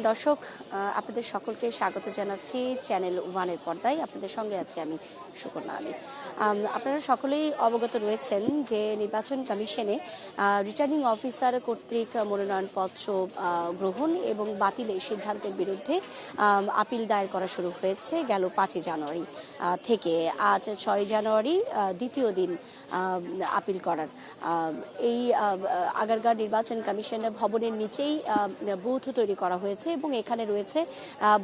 দর্শক, আপনাদের সকলকে স্বাগত জানাচ্ছি চ্যানেল ওয়ানের পর্দায়। আপনাদের সঙ্গে আছি আমি সুকন্যা আলী। আপনারা সকলেই অবগত রয়েছেন যে নির্বাচন কমিশনে রিটার্নিং অফিসার কর্তৃক মনোনয়নপত্র গ্রহণ এবং বাতিলের সিদ্ধান্তের বিরুদ্ধে আপিল দায়ের করা শুরু হয়েছে গেল 5 জানুয়ারি থেকে। আজ 6 জানুয়ারি দ্বিতীয় দিন আপিল করার। এই আগারগাঁও নির্বাচন কমিশন ভবনের নিচেই বুথ তৈরি করা হয়েছে এবং এখানে রয়েছে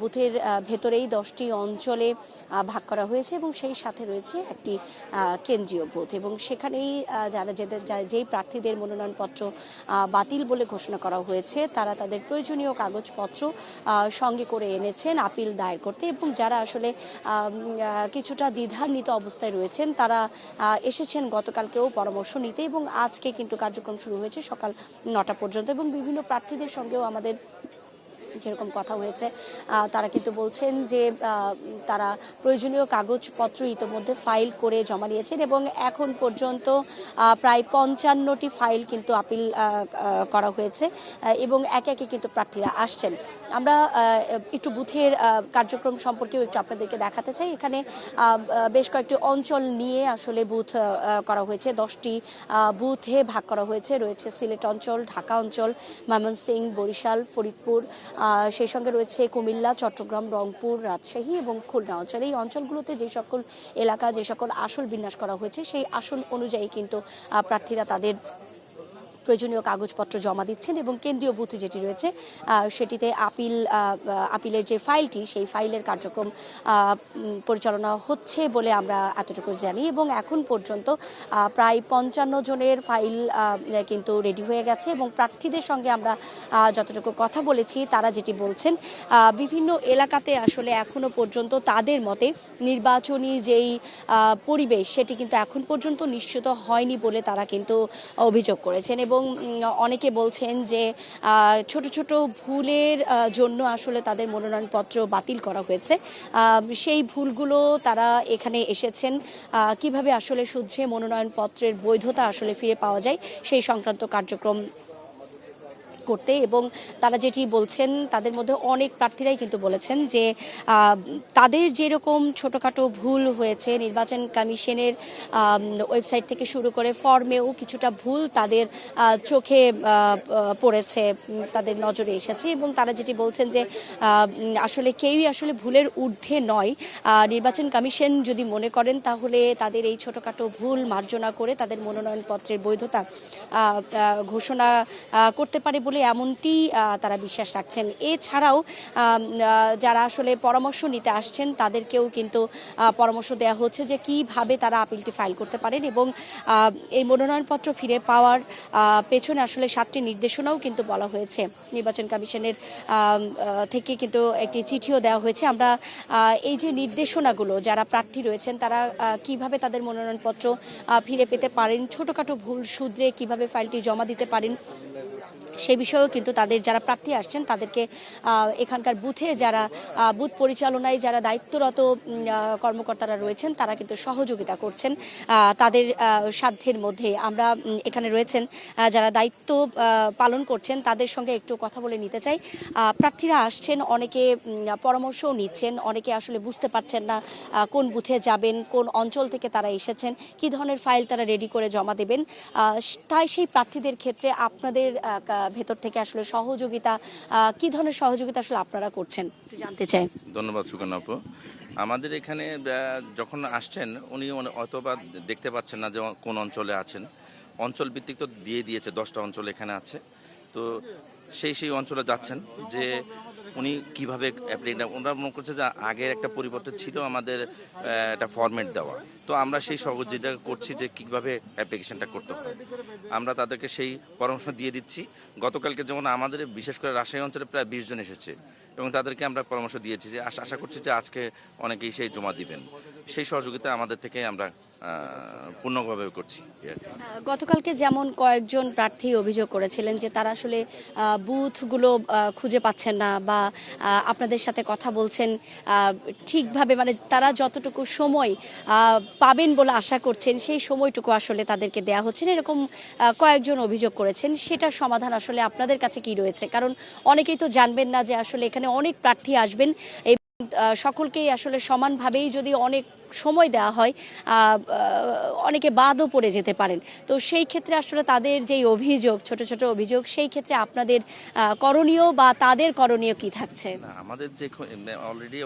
বুথের ভেতরেই 10টি অঞ্চলে ভাগ করা হয়েছে এবং সেই সাথে রয়েছে একটি কেন্দ্রীয় বুথ এবং সেখানেই যেই প্রার্থীদের মনোনয়নপত্র বাতিল বলে ঘোষণা করা হয়েছে তারা তাদের প্রয়োজনীয় কাগজপত্র সঙ্গে করে এনেছেন আপিল দায়ের করতে, এবং যারা আসলে কিছুটা দ্বিধান্বিত অবস্থায় রয়েছেন তারা এসেছেন গতকালকেও পরামর্শ নিতে এবং আজকে কিন্তু কার্যক্রম শুরু হয়েছে সকাল 9টা পর্যন্ত। এবং বিভিন্ন প্রার্থীদের সঙ্গেও আমাদের যেরকম কথা হয়েছে তারা কিন্তু বলছেন যে তারা প্রয়োজনীয় কাগজপত্র ইতোমধ্যে ফাইল করে জমা নিয়েছেন এবং এখন পর্যন্ত প্রায় 55টি ফাইল কিন্তু আপিল করা হয়েছে এবং একে একে কিন্তু প্রার্থীরা আসছেন। আমরা একটু বুথের কার্যক্রম সম্পর্কেও একটু আপনাদেরকে দেখাতে চাই। এখানে বেশ কয়েকটি অঞ্চল নিয়ে আসলে বুথ করা হয়েছে, 10টি বুথে ভাগ করা হয়েছে। রয়েছে সিলেট অঞ্চল, ঢাকা অঞ্চল, ময়মনসিংহ, বরিশাল, ফরিদপুর, সেই সঙ্গে রয়েছে কুমিল্লা, চট্টগ্রাম, রংপুর, রাজশাহী এবং খুলনা অঞ্চল। এই অঞ্চলগুলোতে যে সকল এলাকা, যে সকল আসন বিন্যাস করা হয়েছে সেই আসন অনুযায়ী কিন্তু প্রার্থীরা তাদের প্রয়োজনীয় কাগজপত্র জমা দিচ্ছেন এবং কেন্দ্রীয় বুথে যেটি রয়েছে সেটিতে আপিলের যে ফাইলটি সেই ফাইলের কার্যক্রম পরিচালনা হচ্ছে বলে আমরা এতটুকু জানি এবং এখন পর্যন্ত প্রায় 55 জনের ফাইল কিন্তু রেডি হয়ে গেছে এবং প্রার্থীদের সঙ্গে আমরা যতটুকু কথা বলেছি তারা যেটি বলছেন বিভিন্ন এলাকাতে আসলে এখনো পর্যন্ত তাদের মতে নির্বাচনী যেই পরিবেশ সেটি কিন্তু এখন পর্যন্ত নিশ্চিত হয়নি বলে তারা কিন্তু অভিযোগ করেছেন এবং অনেকে বলছেন যে ছোট ছোট ভুলের জন্য আসলে তাদের মনোনয়নপত্র বাতিল করা হয়েছে। সেই ভুলগুলো তারা এখানে এসেছেন কিভাবে আসলে শুধরে মনোনয়নপত্রের বৈধতা আসলে ফিরে পাওয়া যায় সেই সংক্রান্ত কার্যক্রম করতে। এবং তারা যেটি বলছেন তাদের মধ্যে অনেক প্রার্থীরাই কিন্তু বলেছেন যে তাদের যেরকম ছোটোখাটো ভুল হয়েছে নির্বাচন কমিশনের ওয়েবসাইট থেকে শুরু করে ফর্মেও কিছুটা ভুল তাদের চোখে পড়েছে, তাদের নজরে এসেছে এবং তারা যেটি বলছেন যে আসলে কেউই আসলে ভুলের ঊর্ধ্বে নয়। নির্বাচন কমিশন যদি মনে করেন তাহলে তাদের এই ছোটোখাটো ভুল মার্জনা করে তাদের মনোনয়নপত্রের বৈধতা ঘোষণা করতে পারে বলে এমনটি তারা বিশ্বাস রাখছেন। এছাড়াও যারা আসলে পরামর্শ নিতে আসছেন তাদেরকেও কিন্তু পরামর্শ দেওয়া হচ্ছে যে কিভাবে তারা আপিলটি ফাইল করতে পারেন এবং এই মনোনয়নপত্র ফিরে পাওয়ার পেছনে আসলে 7টি নির্দেশনাও কিন্তু বলা হয়েছে। নির্বাচন কমিশনের থেকে কিন্তু একটি চিঠিও দেওয়া হয়েছে। আমরা এই যে নির্দেশনাগুলো যারা প্রার্থী রয়েছেন তারা কিভাবে তাদের মনোনয়নপত্র ফিরে পেতে পারেন, ছোটোখাটো ভুল শুধরে কিভাবে ফাইলটি জমা দিতে পারেন সে বিষয়েও কিন্তু তাদের যারা প্রার্থী আসছেন তাদেরকে এখানকার বুথে যারা বুথ পরিচালনায় যারা দায়িত্বরত কর্মকর্তারা রয়েছেন তারা কিন্তু সহযোগিতা করছেন তাদের সাধ্যের মধ্যে। আমরা এখানে রয়েছেন যারা দায়িত্ব পালন করছেন তাদের সঙ্গে একটু কথা বলে নিতে চাই। প্রার্থীরা আসছেন, অনেকে পরামর্শও নিচ্ছেন, অনেকে আসলে বুঝতে পারছেন না কোন বুথে যাবেন, কোন অঞ্চল থেকে তারা এসেছেন, কি ধরনের ফাইল তারা রেডি করে জমা দেবেন। তাই সেই প্রার্থীদের ক্ষেত্রে আপনাদের ভেতর থেকে আসলে সহযোগিতা কি ধরনের সহযোগিতা আসলে আপনারা করছেন একটু জানতে চাই। ধন্যবাদ সুকন্যা আপু। আমাদের এখানে যখন আসছেন উনি অথবা দেখতে পাচ্ছেন না যে কোন অঞ্চলে আছেন, অঞ্চল ভিত্তিক তো দিয়ে দিয়েছে, 10টা অঞ্চল এখানে আছে। তো সেই অঞ্চলে যাচ্ছেন যে উনি কিভাবে ওনারা মনে করছে যে আগের একটা পরিবর্তন ছিল আমাদের একটা ফরম্যাট দেওয়া, তো আমরা সেই সহযোগিতা করছি যে কীভাবে অ্যাপ্লিকেশনটা করতে হয়। আমরা তাদেরকে সেই পরামর্শ দিয়ে দিচ্ছি। গতকালকে যেমন আমাদের বিশেষ করে রাজশাহী অঞ্চলে প্রায় 20 জন এসেছে এবং তাদেরকে আমরা পরামর্শ দিয়েছি যে আশা করছি যে আজকে অনেকেই সেই জমা দিবেন। সেই সহযোগিতা আমাদের থেকে আমরা পূর্ণভাবে করছি। গতকালকে যেমন কয়েকজন প্রার্থী অভিযোগ করেছিলেন যে তারা আসলে বুথগুলো খুঁজে পাচ্ছেন না বা আপনাদের সাথে কথা বলছেন ঠিকভাবে, মানে তারা যতটুকু সময় পাবেন বলে আশা করছেন সেই সময়টুকু আসলে তাদেরকে দেয়া হচ্ছে না, এরকম কয়েকজন অভিযোগ করেছেন। সেটার সমাধান আসলে আপনাদের কাছে কি রয়েছে? কারণ অনেকেই তো জানবেন না যে আসলে এখানে অনেক প্রার্থী আসবেন, সকলকেই আসলে সমানভাবেই যদি অনেক সময় দেওয়া হয় অনেকে বাদও পড়ে যেতে পারেন। তো সেই ক্ষেত্রে আসলে তাদের যেই অভিযোগ, ছোট ছোট অভিযোগ, সেই ক্ষেত্রে আপনাদের করণীয় বা তাদের করণীয় কি থাকছে? আমাদের যে অলরেডি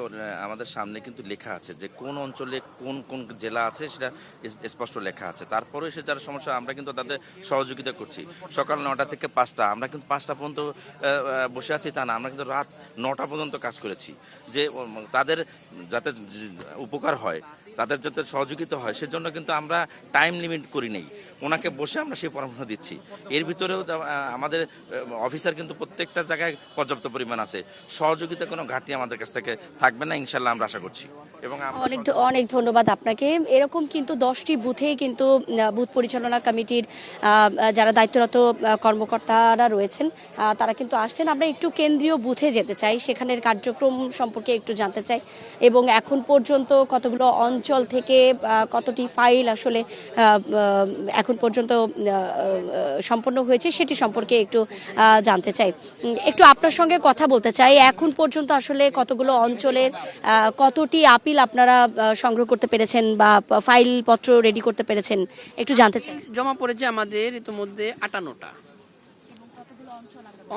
আমাদের সামনে কিন্তু লেখা আছে যে কোন অঞ্চলে কোন কোন জেলা আছে, সেটা স্পষ্ট লেখা আছে। তারপরে এসে যারা সমস্যা, আমরা কিন্তু তাদের সহযোগিতা করছি। সকাল 9টা থেকে 5টা, আমরা কিন্তু 5টা পর্যন্ত বসে আছি তা না, আমরা কিন্তু রাত 9টা পর্যন্ত কাজ করেছি যে তাদের যাতে উপকার হয়, তাদের যাতে সহযোগিতা হয়, সেজন্য কিন্তু আমরা টাইম লিমিট করি নেই। ওনাকে বসে আমরা সেই পরামর্শ দিচ্ছি। এর ভিতরেও আমাদের অফিসার কিন্তু প্রত্যেকটা জায়গায় পর্যাপ্ত পরিমাণ আছে। সহযোগিতা কোনো ঘাটতি আমাদের কাছ থেকে থাকবে না, ইনশাল্লাহ আমরা আশা করছি। এবং অনেক ধন্যবাদ আপনাকে। এরকম কিন্তু 10টি বুথে কিন্তু বুথ পরিচালনা কমিটির যারা দায়িত্বরত কর্মকর্তারা রয়েছেন তারা কিন্তু আসছেন। আমরা একটু কেন্দ্রীয় বুথে যেতে চাই, সেখানের কার্যক্রম সম্পর্কে একটু জানতে চাই এবং এখন পর্যন্ত কতগুলো অঞ্চল থেকে কতটি ফাইল আসলে এখন পর্যন্ত সম্পন্ন হয়েছে সেটি সম্পর্কে একটু জানতে চাই। একটু আপনার সঙ্গে কথা বলতে চাই, এখন পর্যন্ত আসলে কতগুলো অঞ্চলের কতটি আপিল আপনারা সংগ্রহ করতে পেরেছেন বা ফাইল পত্র রেডি করতে পেরেছেন একটু জানতে চাই। জমা পড়েছে আমাদের ইতিমধ্যে 58টা।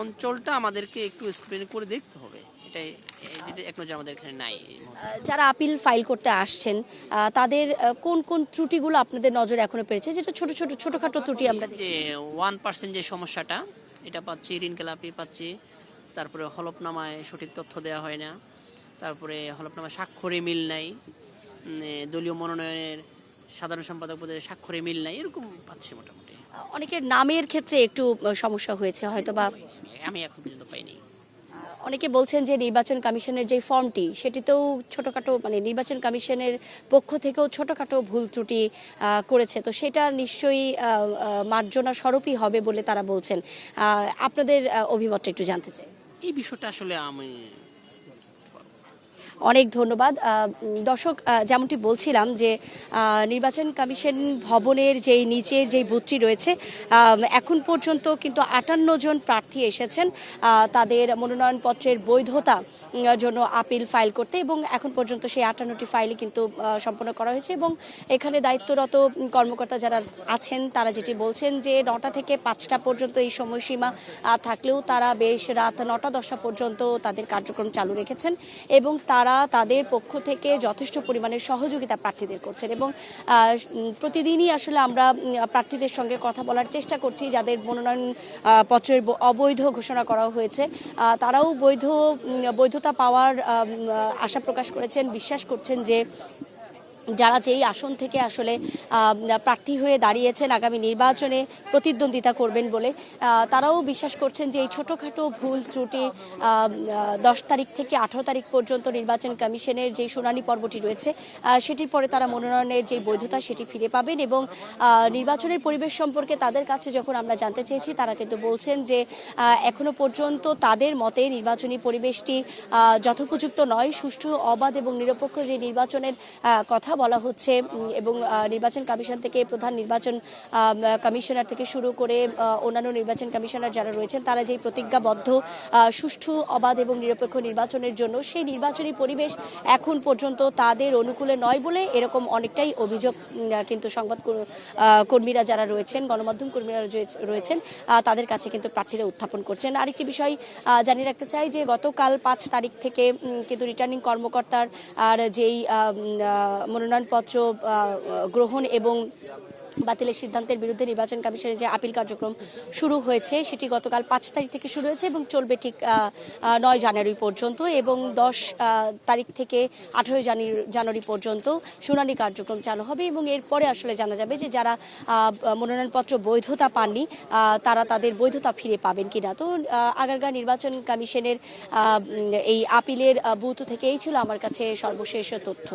অঞ্চলটা আমাদেরকে একটু এক্সপ্লেন করে দেখতে হবে, এটাই যেটা এক নজর আমাদের এখানে নাই। যারা আপিল ফাইল করতে আসছেন তাদের কোন কোন ত্রুটিগুলো আপনাদের নজরে এখনো পেয়েছে, যেটা ছোটখাটো ত্রুটি আমরা যে 1% যে সমস্যাটা, এটা পাচ্ছি, ঋণ খেলাপি পাচ্ছি, তারপরে হলফনামায় সঠিক তথ্য দেওয়া হয় না, তারপরে হলফনামায় স্বাক্ষরে মিল নাই, দলীয় মনোনয়নের সাধারণ সম্পাদক পদে স্বাক্ষরে মিল নাই, এরকম পাচ্ছি মোটামুটি। অনেকের নামের ক্ষেত্রে একটু সমস্যা হয়েছে হয়তো বা, আমি এখন পর্যন্ত পাইনি। অনেকে বলছেন যে নির্বাচন কমিশনের যে ফর্মটি সেটিতেও ছোটখাটো, মানে নির্বাচন কমিশনের পক্ষ থেকেও ছোটখাটো ভুল ত্রুটি করেছে, তো সেটা নিশ্চয়ই মার্জনা স্বরূপই হবে বলে তারা বলছেন। আপনাদের অভিমতটা একটু জানতে চাই। এই বিষয়টা আসলে আমি অনেক ধন্যবাদ। দর্শক, যেমনটি বলছিলাম যে নির্বাচন কমিশন ভবনের যেই নিচের যেই বুথটি রয়েছে, এখন পর্যন্ত কিন্তু 58 জন প্রার্থী এসেছেন তাদের মনোনয়নপত্রের বৈধতা জন্য আপিল ফাইল করতে, এবং এখন পর্যন্ত সেই 58টি ফাইলই কিন্তু সম্পন্ন করা হয়েছে। এবং এখানে দায়িত্বরত কর্মকর্তা যারা আছেন তারা যেটি বলছেন যে 9টা থেকে 5টা পর্যন্ত এই সময়সীমা থাকলেও তারা বেশ রাত 9টা-10টা পর্যন্ত তাদের কার্যক্রম চালু রেখেছেন এবং তারা তাদের পক্ষ থেকে যথেষ্ট পরিমাণের সহযোগিতা প্রার্থীদের করছেন। এবং প্রতিদিনই আসলে আমরা প্রার্থীদের সঙ্গে কথা বলার চেষ্টা করছি যাদের মনোনয়ন পত্রের অবৈধ ঘোষণা করা হয়েছে, তারাও বৈধতা পাওয়ার আশা প্রকাশ করেছেন, বিশ্বাস করছেন যে যারা যেই আসন থেকে আসলে প্রার্থী হয়ে দাঁড়িয়েছেন আগামী নির্বাচনে প্রতিদ্বন্দ্বিতা করবেন বলে, তারাও বিশ্বাস করছেন যে এই ছোটোখাটো ভুল ত্রুটি 10 তারিখ থেকে 18 তারিখ পর্যন্ত নির্বাচন কমিশনের যে শুনানি পর্বটি রয়েছে সেটির পরে তারা মনোনয়নের যে বৈধতা সেটি ফিরে পাবেন। এবং নির্বাচনের পরিবেশ সম্পর্কে তাদের কাছে যখন আমরা জানতে চেয়েছি, তারা কিন্তু বলছেন যে এখনো পর্যন্ত তাদের মতে নির্বাচনী পরিবেশটি যথোপযুক্ত নয়, সুষ্ঠু, অবাধ এবং নিরপেক্ষ যে নির্বাচনের কথা বলা হচ্ছে এবং নির্বাচন কমিশন থেকে প্রধান নির্বাচন কমিশনার থেকে শুরু করে অন্যান্য নির্বাচন কমিশনার যারা রয়েছেন তারা যেই প্রতিজ্ঞাবদ্ধ সুষ্ঠু, অবাধ এবং নিরপেক্ষ নির্বাচনের জন্য, সেই নির্বাচনী পরিবেশ এখন পর্যন্ত তাদের অনুকূলে নয় বলে এরকম অনেকটাই অভিযোগ কিন্তু সংবাদ কর্মীরা যারা রয়েছেন, গণমাধ্যম কর্মীরা রয়েছেন তাদের কাছে কিন্তু প্রার্থীরা উত্থাপন করছেন। আরেকটি বিষয় জানিয়ে রাখতে চাই যে গতকাল 5 তারিখ থেকে কিন্তু রিটার্নিং কর্মকর্তার আর যেই মনোনয়নপত্র গ্রহণ এবং বাতিলের সিদ্ধান্তের বিরুদ্ধে নির্বাচন কমিশনের যে আপিল কার্যক্রম শুরু হয়েছে সেটি গতকাল 5 তারিখ থেকে শুরু হয়েছে এবং চলবে ঠিক 9 জানুয়ারি পর্যন্ত, এবং 10 তারিখ থেকে 18 জানুয়ারি পর্যন্ত শুনানি কার্যক্রম চালু হবে। এবং এরপরে আসলে জানা যাবে যে যারা মনোনয়নপত্র বৈধতা পাননি তারা তাদের বৈধতা ফিরে পাবেন কিনা। তো আগারগাঁও নির্বাচন কমিশনের এই আপিলের বুথ থেকে এই ছিল আমার কাছে সর্বশেষ তথ্য।